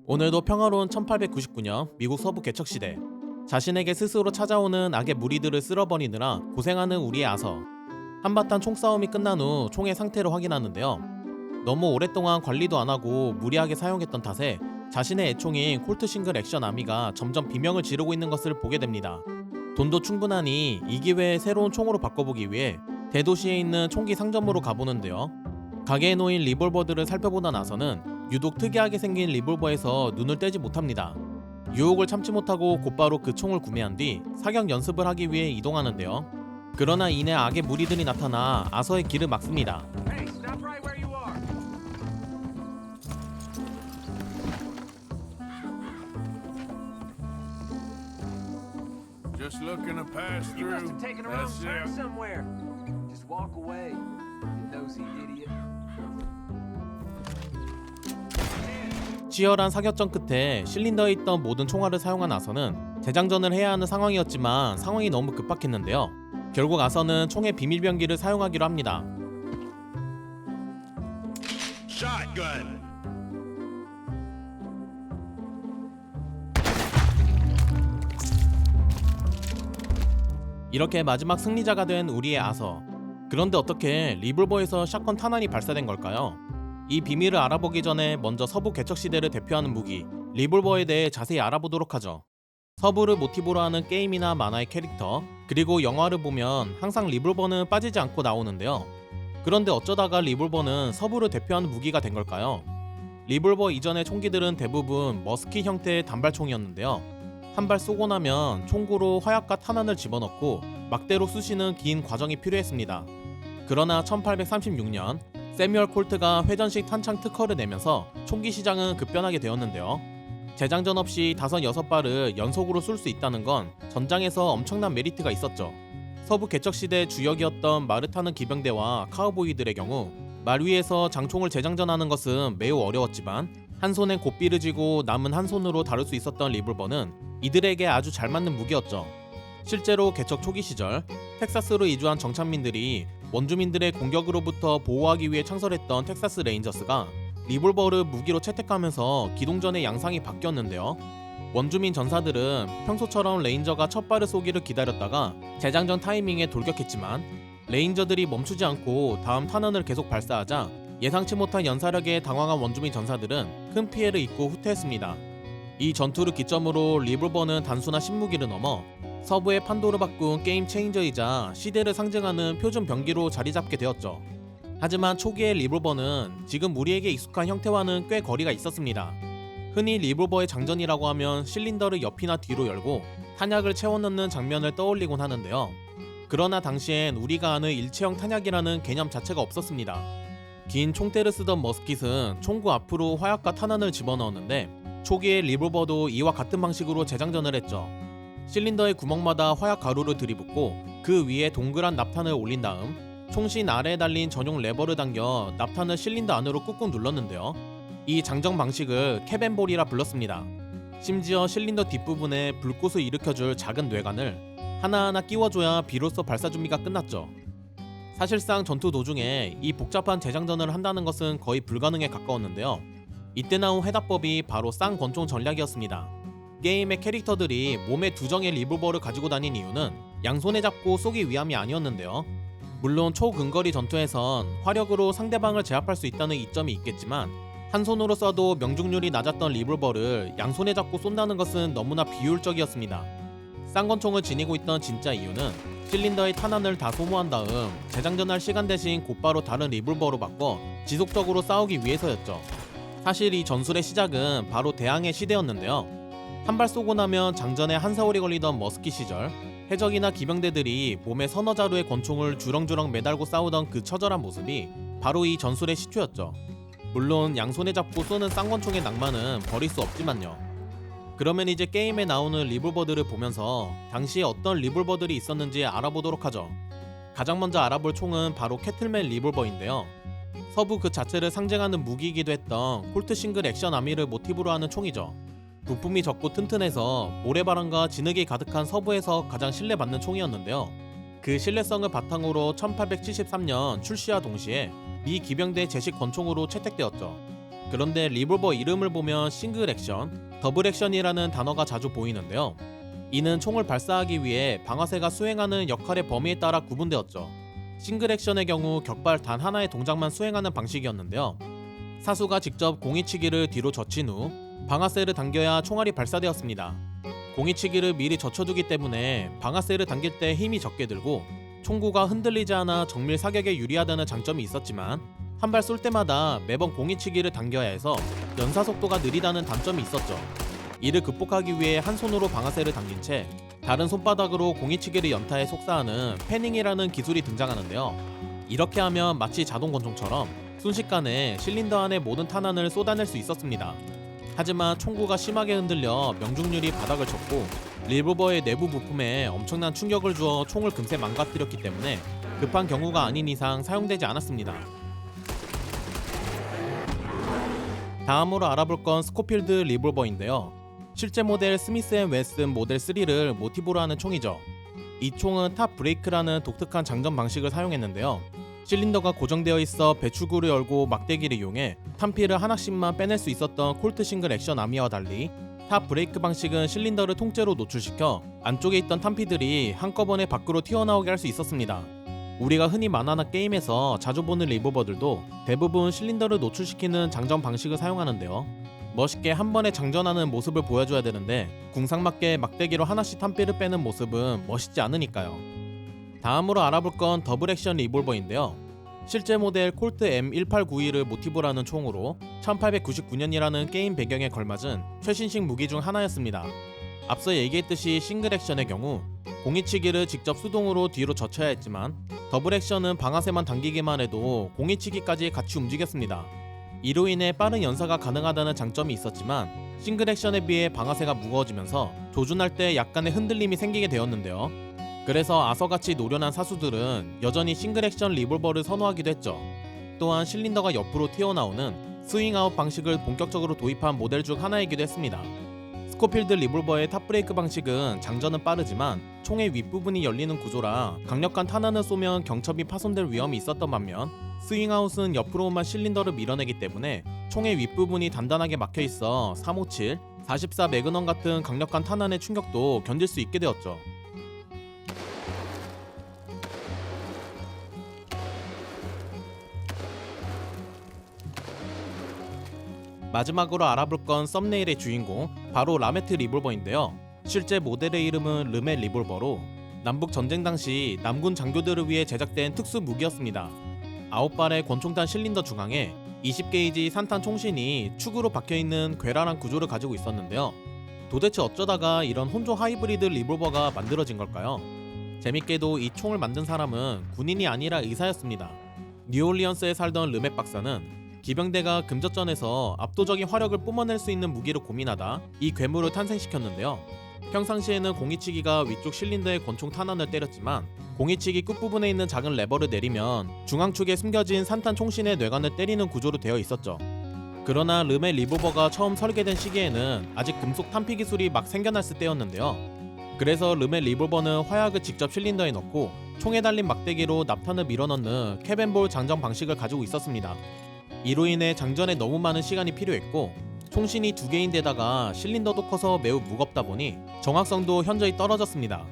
오늘도 평화로운 1899년 미국 서부 개척시대, 자신에게 스스로 찾아오는 악의 무리들을 쓸어버리느라 고생하는 우리의 아서. 한바탕 총싸움이 끝난 후 총의 상태를 확인하는데요. 너무 오랫동안 관리도 안 하고 무리하게 사용했던 탓에 자신의 애총인 콜트 싱글 액션 아미가 점점 비명을 지르고 있는 것을 보게 됩니다. 돈도 충분하니 이 기회에 새로운 총으로 바꿔보기 위해 대도시에 있는 총기 상점으로 가보는데요. 가게에 놓인 리볼버들을 살펴보다 나서는 유독 특이하게 생긴 리볼버에서 눈을 떼지 못합니다. 유혹을 참지 못하고 곧바로 그 총을 구매한 뒤 사격 연습을 하기 위해 이동하는데요. 그러나 이내 악의 무리들이 나타나 아서의 길을 막습니다. Hey, stop right where you are. Just looking to pass You must through. have taken a wrong That's turn it. somewhere. Just walk away, you nosy idiot. 치열한 사격전 끝에 실린더에 있던 모든 총알을 사용한 아서는 재장전을 해야 하는 상황이었지만 상황이 너무 급박했는데요. 결국 아서는 총의 비밀병기를 사용하기로 합니다. Shotgun. 이렇게 마지막 승리자가 된 우리의 아서. 그런데 어떻게 리볼버에서 샷건 탄환이 발사된 걸까요? 이 비밀을 알아보기 전에 먼저 서부 개척시대를 대표하는 무기 리볼버에 대해 자세히 알아보도록 하죠. 서부를 모티브로 하는 게임이나 만화의 캐릭터, 그리고 영화를 보면 항상 리볼버는 빠지지 않고 나오는데요. 그런데 어쩌다가 리볼버는 서부를 대표하는 무기가 된 걸까요? 리볼버 이전의 총기들은 대부분 머스킷 형태의 단발총이었는데요. 한 발 쏘고 나면 총구로 화약과 탄환을 집어넣고 막대로 쑤시는 긴 과정이 필요했습니다. 그러나 1836년 세뮤얼 콜트가 회전식 탄창 특허를 내면서 총기 시장은 급변하게 되었는데요. 재장전 없이 5-6발을 연속으로 쏠 수 있다는 건 전장에서 엄청난 메리트가 있었죠. 서부 개척시대 주역이었던 말을 타는 기병대와 카우보이들의 경우 말 위에서 장총을 재장전하는 것은 매우 어려웠지만 한 손엔 고삐를 쥐고 남은 한 손으로 다룰 수 있었던 리볼버는 이들에게 아주 잘 맞는 무기였죠. 실제로 개척 초기 시절 텍사스로 이주한 정착민들이 원주민들의 공격으로부터 보호하기 위해 창설했던 텍사스 레인저스가 리볼버를 무기로 채택하면서 기동전의 양상이 바뀌었는데요. 원주민 전사들은 평소처럼 레인저가 첫 발을 쏘기를 기다렸다가 재장전 타이밍에 돌격했지만 레인저들이 멈추지 않고 다음 탄환을 계속 발사하자 예상치 못한 연사력에 당황한 원주민 전사들은 큰 피해를 입고 후퇴했습니다. 이 전투를 기점으로 리볼버는 단순한 신무기를 넘어 서부의 판도를 바꾼 게임 체인저이자 시대를 상징하는 표준 병기로 자리잡게 되었죠. 하지만 초기의 리볼버는 지금 우리에게 익숙한 형태와는 꽤 거리가 있었습니다. 흔히 리볼버의 장전이라고 하면 실린더를 옆이나 뒤로 열고 탄약을 채워 넣는 장면을 떠올리곤 하는데요. 그러나 당시엔 우리가 아는 일체형 탄약이라는 개념 자체가 없었습니다. 긴 총대를 쓰던 머스킷은 총구 앞으로 화약과 탄환을 집어넣었는데 초기의 리볼버도 이와 같은 방식으로 재장전을 했죠. 실린더의 구멍마다 화약 가루를 들이붓고 그 위에 동그란 납탄을 올린 다음 총신 아래에 달린 전용 레버를 당겨 납탄을 실린더 안으로 꾹꾹 눌렀는데요. 이 장전 방식을 캡앤볼이라 불렀습니다. 심지어 실린더 뒷부분에 불꽃을 일으켜줄 작은 뇌관을 하나하나 끼워줘야 비로소 발사 준비가 끝났죠. 사실상 전투 도중에 이 복잡한 재장전을 한다는 것은 거의 불가능에 가까웠는데요. 이때 나온 해답법이 바로 쌍권총 전략이었습니다. 게임의 캐릭터들이 몸에 두 정의 리볼버를 가지고 다닌 이유는 양손에 잡고 쏘기 위함이 아니었는데요. 물론 초근거리 전투에선 화력으로 상대방을 제압할 수 있다는 이점이 있겠지만 한 손으로 쏴도 명중률이 낮았던 리볼버를 양손에 잡고 쏜다는 것은 너무나 비효율적이었습니다. 쌍권총을 지니고 있던 진짜 이유는 실린더의 탄환을 다 소모한 다음 재장전할 시간 대신 곧바로 다른 리볼버로 바꿔 지속적으로 싸우기 위해서였죠. 사실 이 전술의 시작은 바로 대항해 시대였는데요. 한 발 쏘고 나면 장전에 한세월이 걸리던 머스킷 시절 해적이나 기병대들이 몸에 서너 자루의 권총을 주렁주렁 매달고 싸우던 그 처절한 모습이 바로 이 전술의 시초였죠. 물론 양손에 잡고 쏘는 쌍권총의 낭만은 버릴 수 없지만요. 그러면 이제 게임에 나오는 리볼버들을 보면서 당시에 어떤 리볼버들이 있었는지 알아보도록 하죠. 가장 먼저 알아볼 총은 바로 캐틀맨 리볼버인데요. 서부 그 자체를 상징하는 무기이기도 했던 콜트 싱글 액션 아미를 모티브로 하는 총이죠. 부품이 적고 튼튼해서 모래바람과 진흙이 가득한 서부에서 가장 신뢰받는 총이었는데요. 그 신뢰성을 바탕으로 1873년 출시와 동시에 미 기병대 제식 권총으로 채택되었죠. 그런데 리볼버 이름을 보면 싱글 액션, 더블 액션이라는 단어가 자주 보이는데요. 이는 총을 발사하기 위해 방아쇠가 수행하는 역할의 범위에 따라 구분되었죠. 싱글 액션의 경우 격발 단 하나의 동작만 수행하는 방식이었는데요. 사수가 직접 공이치기를 뒤로 젖힌 후 방아쇠를 당겨야 총알이 발사되었습니다. 공이치기를 미리 젖혀두기 때문에 방아쇠를 당길 때 힘이 적게 들고 총구가 흔들리지 않아 정밀 사격에 유리하다는 장점이 있었지만 한 발 쏠 때마다 매번 공이치기를 당겨야 해서 연사 속도가 느리다는 단점이 있었죠. 이를 극복하기 위해 한 손으로 방아쇠를 당긴 채 다른 손바닥으로 공이치기를 연타해 속사하는 패닝이라는 기술이 등장하는데요. 이렇게 하면 마치 자동 권총처럼 순식간에 실린더 안의 모든 탄환을 쏟아낼 수 있었습니다. 하지만 총구가 심하게 흔들려 명중률이 바닥을 쳤고 리볼버의 내부 부품에 엄청난 충격을 주어 총을 금세 망가뜨렸기 때문에 급한 경우가 아닌 이상 사용되지 않았습니다. 다음으로 알아볼 건 스코필드 리볼버인데요. 실제 모델 스미스 앤 웨슨 모델 3를 모티브로 하는 총이죠. 이 총은 탑 브레이크라는 독특한 장전 방식을 사용했는데요. 실린더가 고정되어 있어 배출구를 열고 막대기를 이용해 탄피를 하나씩만 빼낼 수 있었던 콜트 싱글 액션 아미와 달리 탑 브레이크 방식은 실린더를 통째로 노출시켜 안쪽에 있던 탄피들이 한꺼번에 밖으로 튀어나오게 할 수 있었습니다. 우리가 흔히 만화나 게임에서 자주 보는 리볼버들도 대부분 실린더를 노출시키는 장전 방식을 사용하는데요. 멋있게 한 번에 장전하는 모습을 보여줘야 되는데 궁상맞게 막대기로 하나씩 탄피를 빼는 모습은 멋있지 않으니까요. 다음으로 알아볼 건 더블 액션 리볼버인데요. 실제 모델 콜트 M1892를 모티브로 하는 총으로 1899년이라는 게임 배경에 걸맞은 최신식 무기 중 하나였습니다. 앞서 얘기했듯이 싱글 액션의 경우 공이치기를 직접 수동으로 뒤로 젖혀야 했지만 더블 액션은 방아쇠만 당기기만 해도 공이치기까지 같이 움직였습니다. 이로 인해 빠른 연사가 가능하다는 장점이 있었지만 싱글 액션에 비해 방아쇠가 무거워지면서 조준할 때 약간의 흔들림이 생기게 되었는데요. 그래서 아서같이 노련한 사수들은 여전히 싱글 액션 리볼버를 선호하기도 했죠. 또한 실린더가 옆으로 튀어나오는 스윙아웃 방식을 본격적으로 도입한 모델 중 하나이기도 했습니다. 스코필드 리볼버의 탑브레이크 방식은 장전은 빠르지만 총의 윗부분이 열리는 구조라 강력한 탄환을 쏘면 경첩이 파손될 위험이 있었던 반면 스윙아웃은 옆으로만 실린더를 밀어내기 때문에 총의 윗부분이 단단하게 막혀있어 357, 44 매그넘 같은 강력한 탄환의 충격도 견딜 수 있게 되었죠. 마지막으로 알아볼 건 썸네일의 주인공 바로 라메트 리볼버인데요. 실제 모델의 이름은 르메 리볼버로 남북 전쟁 당시 남군 장교들을 위해 제작된 특수 무기였습니다. 9발의 권총탄 실린더 중앙에 20게이지 산탄 총신이 축으로 박혀있는 괴랄한 구조를 가지고 있었는데요. 도대체 어쩌다가 이런 혼종 하이브리드 리볼버가 만들어진 걸까요? 재밌게도 이 총을 만든 사람은 군인이 아니라 의사였습니다. 뉴올리언스에 살던 르메 박사는 기병대가 금저전에서 압도적인 화력을 뿜어낼 수 있는 무기를 고민하다 이 괴물을 탄생시켰는데요. 평상시에는 공이치기가 위쪽 실린더의 권총 탄환을 때렸지만 공이치기 끝부분에 있는 작은 레버를 내리면 중앙축에 숨겨진 산탄 총신의 뇌관을 때리는 구조로 되어 있었죠. 그러나 르메 리볼버가 처음 설계된 시기에는 아직 금속 탄피 기술이 막 생겨났을 때였는데요. 그래서 르메 리볼버는 화약을 직접 실린더에 넣고 총에 달린 막대기로 납탄을 밀어넣는 캡앤볼 장전 방식을 가지고 있었습니다. 이로 인해 장전에 너무 많은 시간이 필요했고 총신이 2개인데다가 실린더도 커서 매우 무겁다 보니 정확성도 현저히 떨어졌습니다.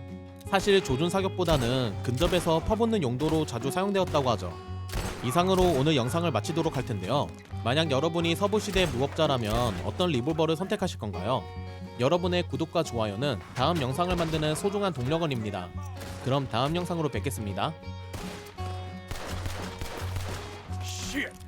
사실 조준 사격보다는 근접에서 퍼붓는 용도로 자주 사용되었다고 하죠. 이상으로 오늘 영상을 마치도록 할 텐데요. 만약 여러분이 서부시대 무법자라면 어떤 리볼버를 선택하실 건가요? 여러분의 구독과 좋아요는 다음 영상을 만드는 소중한 동력원입니다. 그럼 다음 영상으로 뵙겠습니다. Shit!